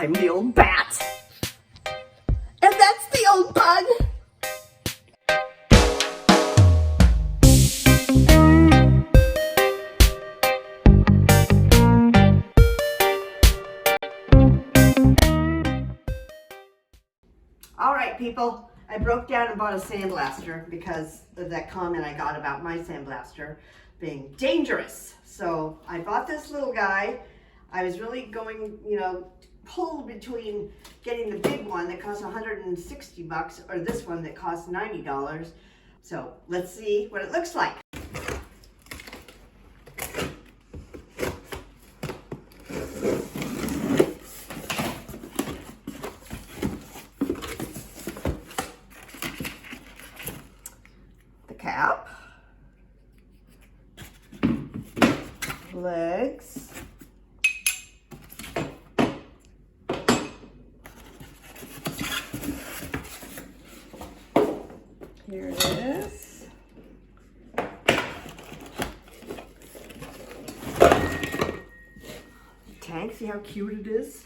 I'm the old bat. And that's the old bug. All right, people, I broke down and bought a sandblaster because of that comment I got about my sandblaster being dangerous. So I bought this little guy. I was really going, pulled between getting the big one that costs 160 bucks or this one that costs $90. So let's see what it looks like. Cap, legs, here it is, tank, see how cute it is?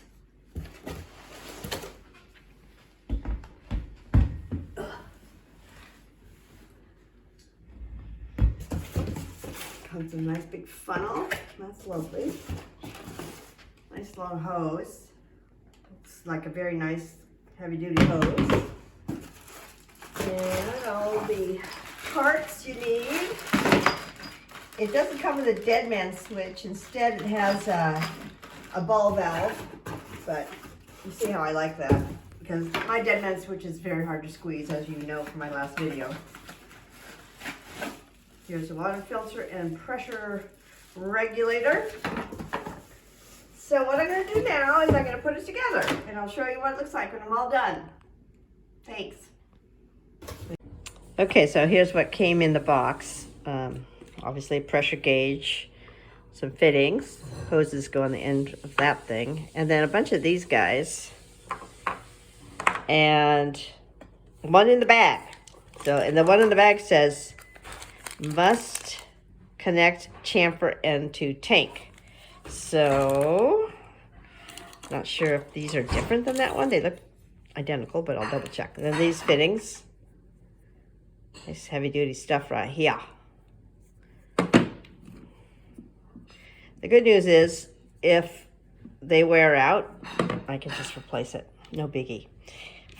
Comes a nice big funnel. That's lovely. Nice long hose. Looks like a very nice heavy duty hose. And all the parts you need. It doesn't come with a dead man switch. Instead it has a ball valve. But you see how I like that. Because my dead man switch is very hard to squeeze, as you know from my last video. Here's a water filter and pressure regulator. So what I'm going to do now is I'm going to put it together and I'll show you what it looks like when I'm all done. Thanks. Okay, so here's what came in the box. Obviously a pressure gauge, some fittings, hoses go on the end of that thing, and then a bunch of these guys, and one in the bag. So, and the one in the bag says, must connect chamfer end to tank. So, not sure if these are different than that one. They look identical, but I'll double check. And then these fittings. Nice heavy duty stuff right here. The good news is, if they wear out, I can just replace it. No biggie.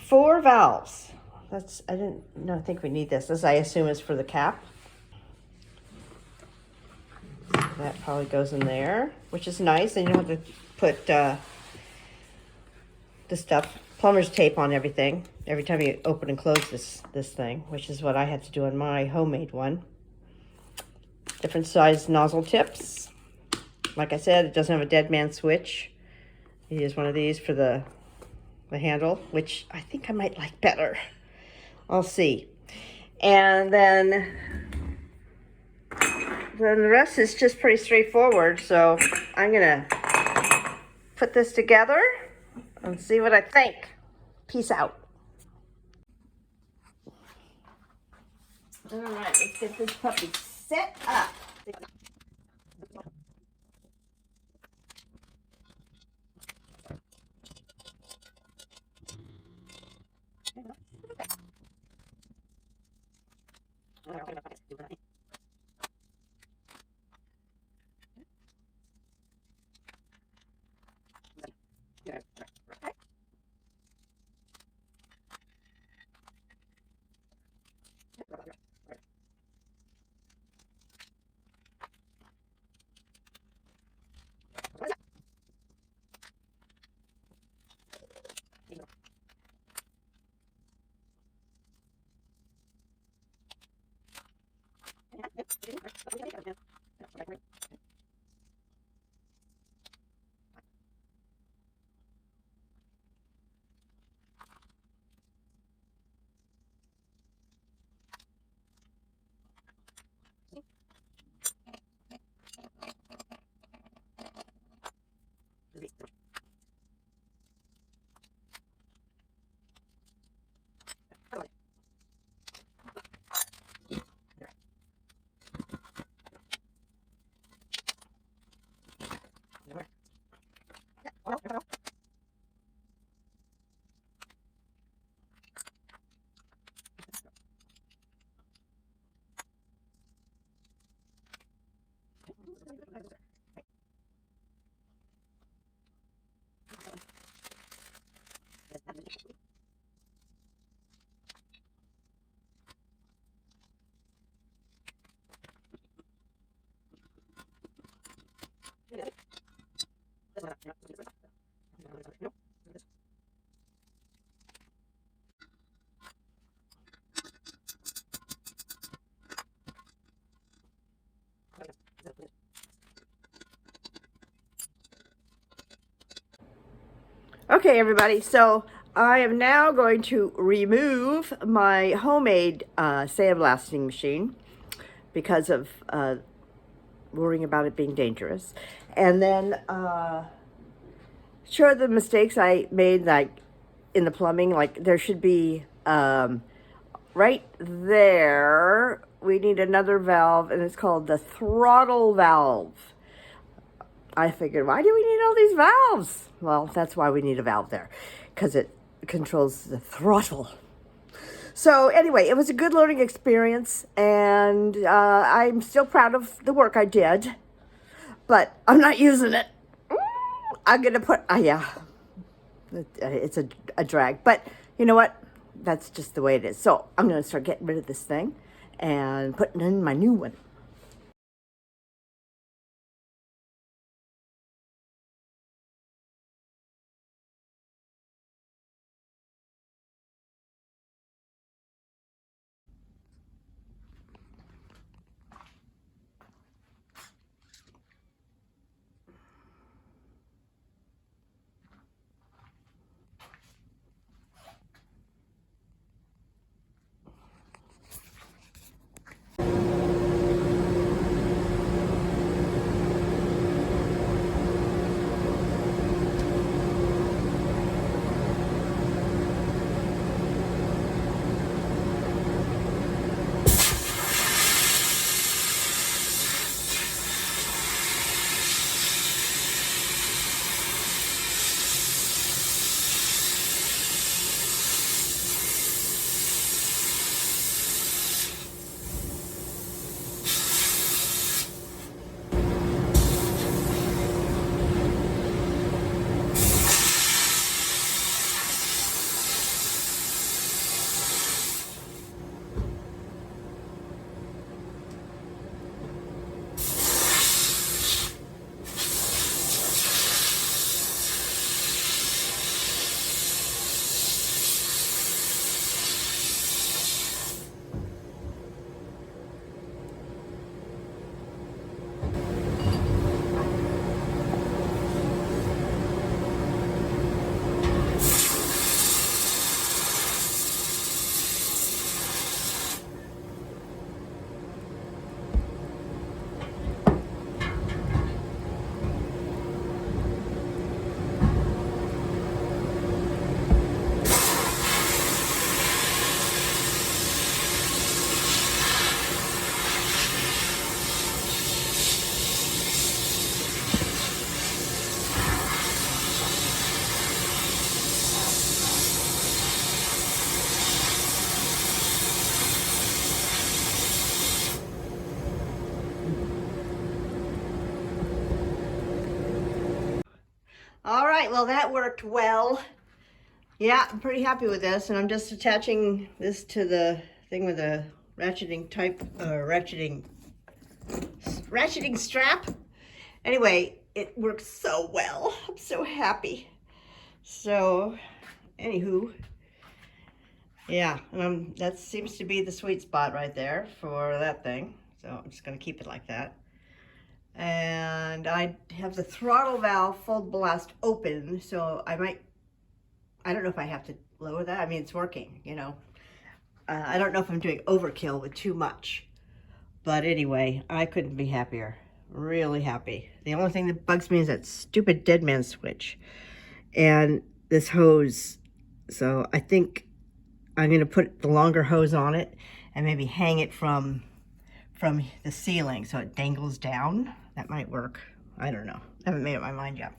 4 valves. I didn't think we need this. This, I assume, is for the cap. That probably goes in there, which is nice. And you don't have to put the stuff, plumber's tape on everything every time you open and close this thing, which is what I had to do on my homemade one. Different size nozzle tips. Like I said, it doesn't have a dead man switch. You use one of these for the handle, which I think I might like better. I'll see. And then the rest is just pretty straightforward. So I'm gonna put this together and see what I think. Peace out. All right, let's get this puppy set up. Okay, everybody, so I am now going to remove my homemade sandblasting machine because of worrying about it being dangerous. And then sure, the mistakes I made, like in the plumbing, like there should be right there, we need another valve, and it's called the throttle valve. I figured, why do we need all these valves? Well, that's why we need a valve there, because it controls the throttle. So anyway, it was a good learning experience, and I'm still proud of the work I did, but I'm not using it. I'm going to put, yeah, it's a drag, but you know what? That's just the way it is. So I'm going to start getting rid of this thing and putting in my new one. All right, well, that worked well. Yeah, I'm pretty happy with this, and I'm just attaching this to the thing with a ratcheting strap. Anyway, it works so well. I'm so happy. So, anywho, yeah, that seems to be the sweet spot right there for that thing. So I'm just gonna keep it like that. And I have the throttle valve full blast open, so I don't know if I have to lower that. I mean, it's working, you know. I don't know if I'm doing overkill with too much. But anyway, I couldn't be happier. Really happy. The only thing that bugs me is that stupid dead man switch and this hose. So I think I'm going to put the longer hose on it and maybe hang it from the ceiling so it dangles down. That might work. I don't know. I haven't made up my mind yet.